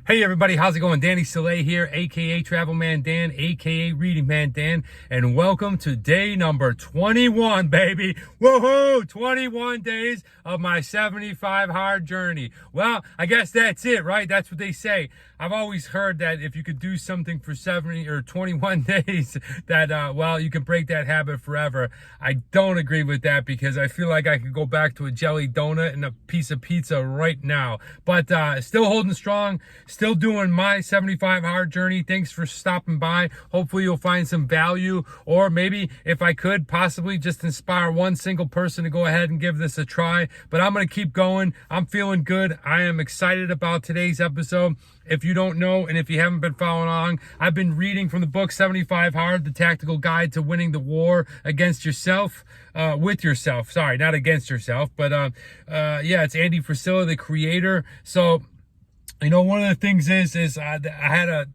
Hey everybody, how's it going? Danny Soleil here, aka Travel Man Dan, aka Reading Man Dan, and welcome to day number 21, baby. Woohoo! 21 days of my 75 hard journey. Well, I guess that's it, right? That's what they say. I've always heard that if you could do something for 70 or 21 days, that, well, you can break that habit forever. I don't agree with that because I feel like I could go back to a jelly donut and a piece of pizza right now. But still holding strong. Still doing my 75 hard journey. Thanks for stopping by. Hopefully you'll find some value, or maybe if I could possibly just inspire one single person to go ahead and give this a try. But I'm going to keep going. I'm feeling good. I am excited about today's episode. If you don't know, and if you haven't been following along, I've been reading from the book 75 Hard, the Tactical Guide to Winning the War Against Yourself, with yourself. Sorry, not against yourself, but yeah, it's Andy Frisella, the creator. So, you know, one of the things is I had a,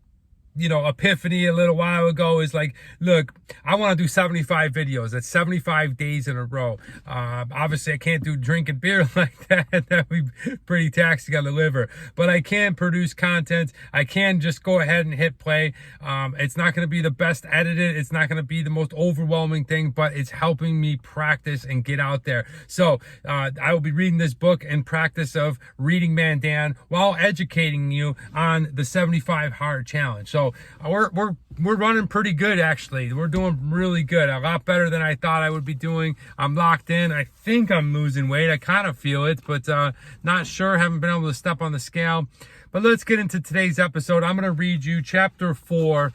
epiphany a little while ago. Is like, look, I want to do 75 videos. That's 75 days in a row. Obviously, I can't do drinking beer like that. That would be pretty taxing on the liver. But I can produce content. I can just go ahead and hit play. It's not going to be the best edited. It's not going to be the most overwhelming thing, but it's helping me practice and get out there. So I will be reading this book in practice of Reading Man Dan while educating you on the 75 Hard Challenge. So we're running pretty good, actually. We're doing really good. A lot better than I thought I would be doing. I'm locked in. I think I'm losing weight. I kind of feel it, but not sure. Haven't been able to step on the scale. But let's get into today's episode. I'm going to read you chapter 4.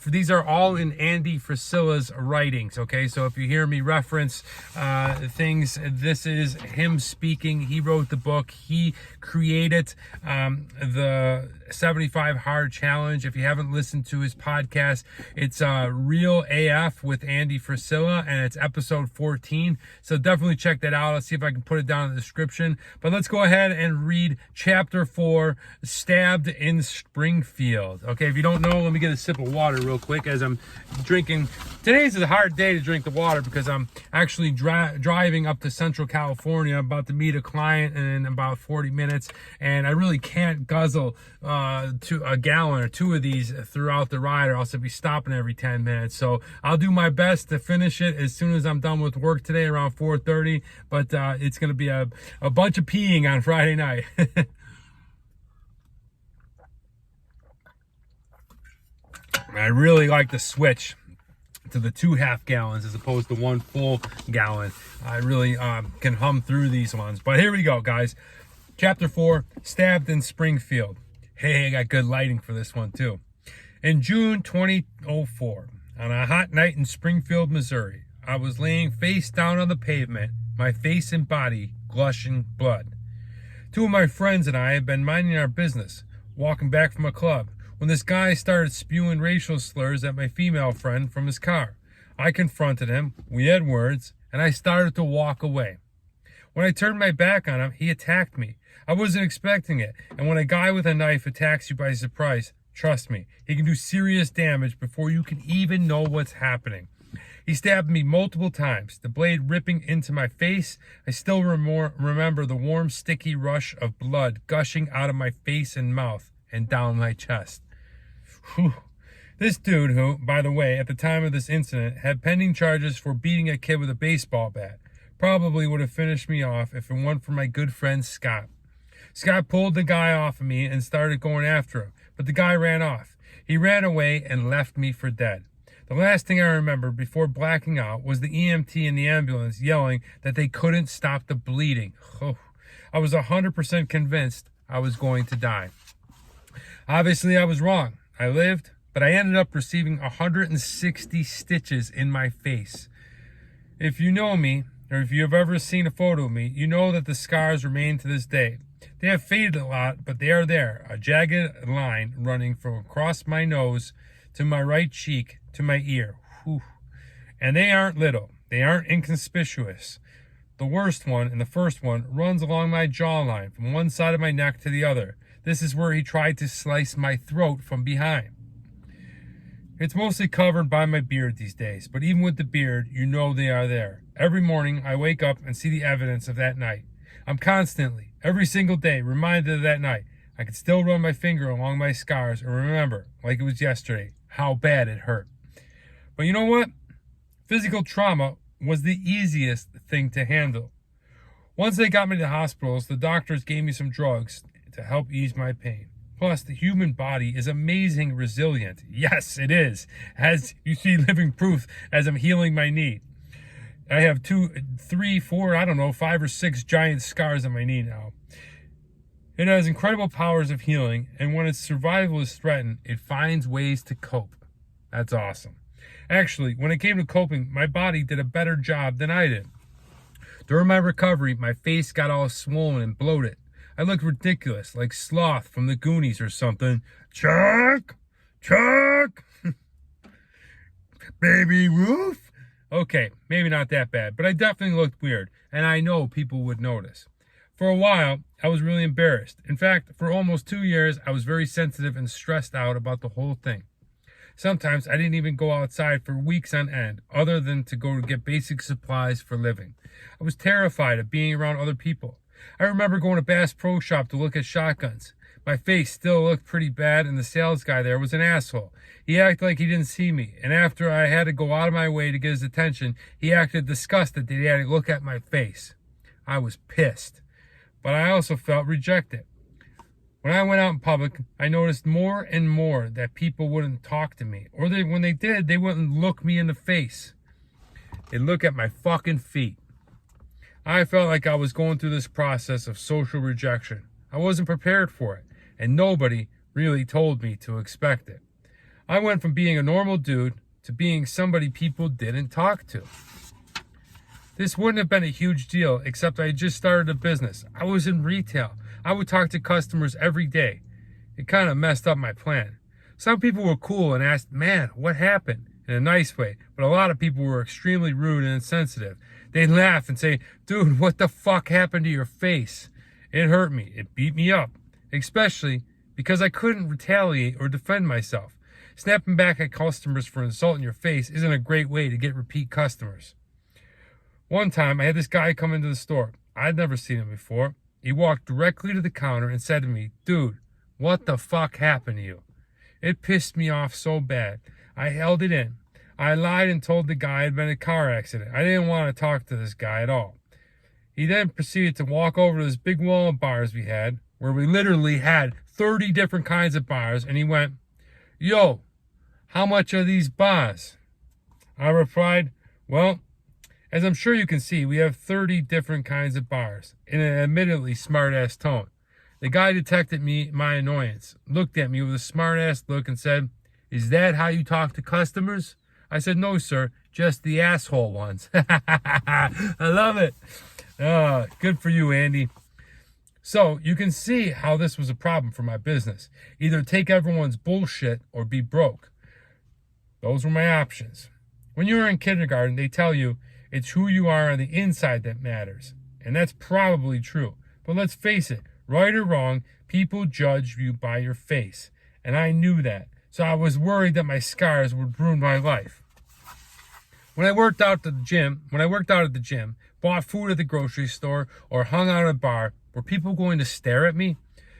These are all in Andy Frisella's writings, okay? So if you hear me reference things, this is him speaking. He wrote the book. He created the 75 Hard Challenge. If you haven't listened to his podcast, it's Real AF with Andy Frisella, and it's episode 14. So definitely check that out. I'll see if I can put it down in the description. But let's go ahead and read chapter 4, Stabbed in Springfield. Okay, if you don't know, let me get a sip of water real quick as I'm drinking. Today's a hard day to drink the water because I'm actually driving up to Central California. I'm about to meet a client in about 40 minutes, and I really can't guzzle to a gallon or two of these throughout the ride, or else I'll be stopping every 10 minutes. So I'll do my best to finish it as soon as I'm done with work today around 4:30. But it's going to be a bunch of peeing on Friday night. I really like to switch to the 2.5 gallons as opposed to 1 full gallon. I really can hum through these ones. But here we go, guys. Chapter 4, Stabbed in Springfield. Hey, I got good lighting for this one, too. In June 2004, on a hot night in Springfield, Missouri, I was laying face down on the pavement, my face and body gushing blood. 2 of my friends and I had been minding our business, walking back from a club, when this guy started spewing racial slurs at my female friend from his car. I confronted him, we had words, and I started to walk away. When I turned my back on him, he attacked me. I wasn't expecting it, and when a guy with a knife attacks you by surprise, trust me, he can do serious damage before you can even know what's happening. He stabbed me multiple times, the blade ripping into my face. I still remember the warm, sticky rush of blood gushing out of my face and mouth and down my chest. Whew. This dude, who, by the way, at the time of this incident, had pending charges for beating a kid with a baseball bat, probably would have finished me off if it weren't for my good friend Scott. Scott pulled the guy off of me and started going after him, but the guy ran off. He ran away and left me for dead. The last thing I remember before blacking out was the EMT in the ambulance yelling that they couldn't stop the bleeding. Oh, I was 100% convinced I was going to die. Obviously, I was wrong. I lived, but I ended up receiving 160 stitches in my face. If you know me, or if you have ever seen a photo of me, you know that the scars remain to this day. They have faded a lot, but they are there, a jagged line running from across my nose to my right cheek to my ear. Whew. And they aren't little. They aren't inconspicuous. The worst one, and the first one, runs along my jawline from one side of my neck to the other. This is where he tried to slice my throat from behind. It's mostly covered by my beard these days, but even with the beard, you know they are there. Every morning, I wake up and see the evidence of that night. I'm constantly, every single day, reminded of that night. I can still run my finger along my scars and remember, like it was yesterday, how bad it hurt. But you know what? Physical trauma was the easiest thing to handle. Once they got me to the hospitals, the doctors gave me some drugs to help ease my pain. Plus, the human body is amazing resilient. Yes, it is. As you see, living proof as I'm healing my knee. I have 2, 3, 4, I don't know, 5 or 6 giant scars on my knee now. It has incredible powers of healing, and when its survival is threatened, it finds ways to cope. That's awesome. Actually, when it came to coping, my body did a better job than I did. During my recovery, my face got all swollen and bloated. I looked ridiculous, like Sloth from the Goonies or something. Chuck! Chuck! Baby Ruth? Okay, maybe not that bad, but I definitely looked weird, and I know people would notice. For a while, I was really embarrassed. In fact, for almost 2 years, I was very sensitive and stressed out about the whole thing. Sometimes I didn't even go outside for weeks on end, other than to go to get basic supplies for living. I was terrified of being around other people. I remember going to Bass Pro Shop to look at shotguns. My face still looked pretty bad, and the sales guy there was an asshole. He acted like he didn't see me, and after I had to go out of my way to get his attention, he acted disgusted that he had to look at my face. I was pissed, but I also felt rejected. When I went out in public, I noticed more and more that people wouldn't talk to me, or when they did, they wouldn't look me in the face. They'd look at my fucking feet. I felt like I was going through this process of social rejection. I wasn't prepared for it, and nobody really told me to expect it. I went from being a normal dude to being somebody people didn't talk to. This wouldn't have been a huge deal, except I had just started a business. I was in retail. I would talk to customers every day. It kind of messed up my plan. Some people were cool and asked, "Man, what happened?" in a nice way, but a lot of people were extremely rude and insensitive. They'd laugh and say, "Dude, what the fuck happened to your face?" It hurt me. It beat me up, especially because I couldn't retaliate or defend myself. Snapping back at customers for insulting your face isn't a great way to get repeat customers. One time, I had this guy come into the store. I'd never seen him before. He walked directly to the counter and said to me, "Dude, what the fuck happened to you?" It pissed me off so bad. I held it in. I lied and told the guy I'd been in a car accident. I didn't want to talk to this guy at all. He then proceeded to walk over to this big wall of bars we had, where we literally had 30 different kinds of bars, and he went, "Yo, how much are these bars?" I replied, "Well, as I'm sure you can see, we have 30 different kinds of bars," in an admittedly smart-ass tone. The guy detected my annoyance, looked at me with a smart-ass look and said, "Is that how you talk to customers?" I said, "No, sir, just the asshole ones." I love it. Good for you, Andy. So you can see how this was a problem for my business. Either take everyone's bullshit or be broke. Those were my options. When you were in kindergarten, they tell you it's who you are on the inside that matters. And that's probably true. But let's face it, right or wrong, people judge you by your face. And I knew that. So I was worried that my scars would ruin my life. When I worked out at the gym, bought food at the grocery store, or hung out at a bar, were people going to stare at me?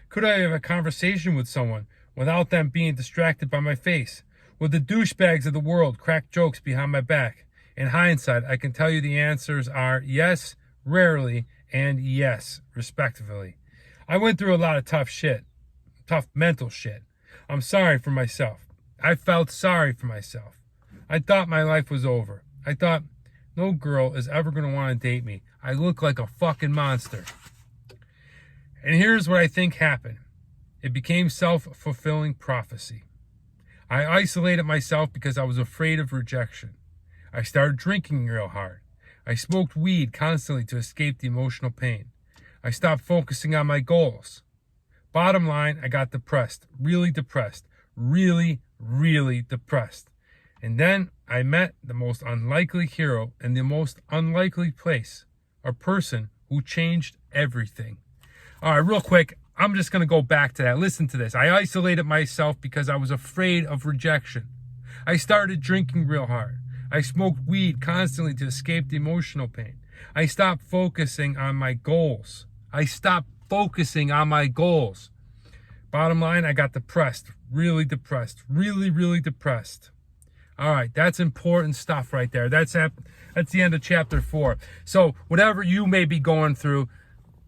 Could I have a conversation with someone without them being distracted by my face? Would the douchebags of the world crack jokes behind my back? In hindsight, I can tell you the answers are yes, rarely, and yes, respectively. I went through a lot of tough mental shit. I'm sorry for myself. I felt sorry for myself. I thought my life was over. I thought, no girl is ever going to want to date me. I look like a fucking monster. And here's what I think happened. It became self-fulfilling prophecy. I isolated myself because I was afraid of rejection. I started drinking real hard. I smoked weed constantly to escape the emotional pain. I stopped focusing on my goals. Bottom line, I got depressed, really, really depressed. And then I met the most unlikely hero in the most unlikely place, a person who changed everything. All right, real quick, I'm just going to go back to that. Listen to this. I isolated myself because I was afraid of rejection. I started drinking real hard. I smoked weed constantly to escape the emotional pain. I stopped focusing on my goals. Bottom line, I got depressed, really depressed, really depressed. All right, that's important stuff right there. That's the end of chapter 4. So whatever you may be going through,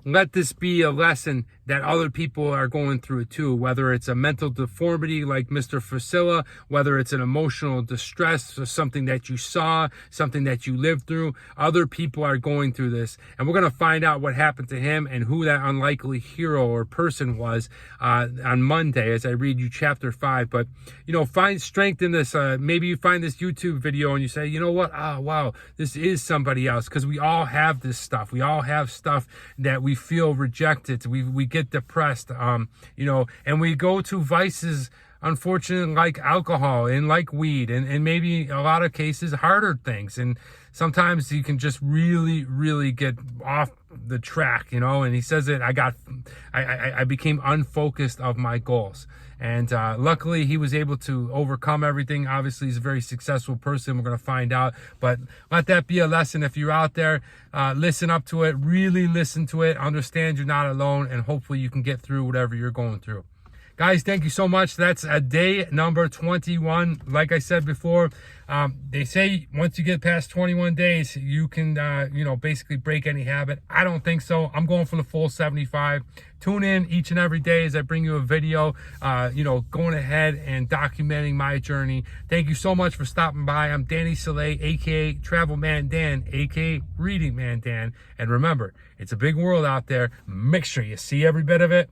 let this be a lesson that other people are going through too, whether it's a mental deformity like Mr. Facilla, whether it's an emotional distress or something that you saw, something that you lived through. Other people are going through this, and we're going to find out what happened to him and who that unlikely hero or person was on Monday as I read you chapter 5. But, find strength in this. Maybe you find this YouTube video and you say, you know what? Wow, this is somebody else, because we all have this stuff. We all have stuff that we feel rejected. We get depressed, and we go to vices, unfortunately, like alcohol and like weed and maybe a lot of cases harder things. And sometimes you can just really get off the track, and he says that I became unfocused of my goals. And luckily, he was able to overcome everything. Obviously, he's a very successful person. We're going to find out. But let that be a lesson. If you're out there, listen up to it. Really listen to it. Understand you're not alone. And hopefully, you can get through whatever you're going through. Guys, thank you so much. That's day number 21. Like I said before, they say once you get past 21 days, you can, basically break any habit. I don't think so. I'm going for the full 75. Tune in each and every day as I bring you a video, going ahead and documenting my journey. Thank you so much for stopping by. I'm Danny Soleil, a.k.a. Travel Man Dan, a.k.a. Reading Man Dan. And remember, it's a big world out there. Make sure you see every bit of it.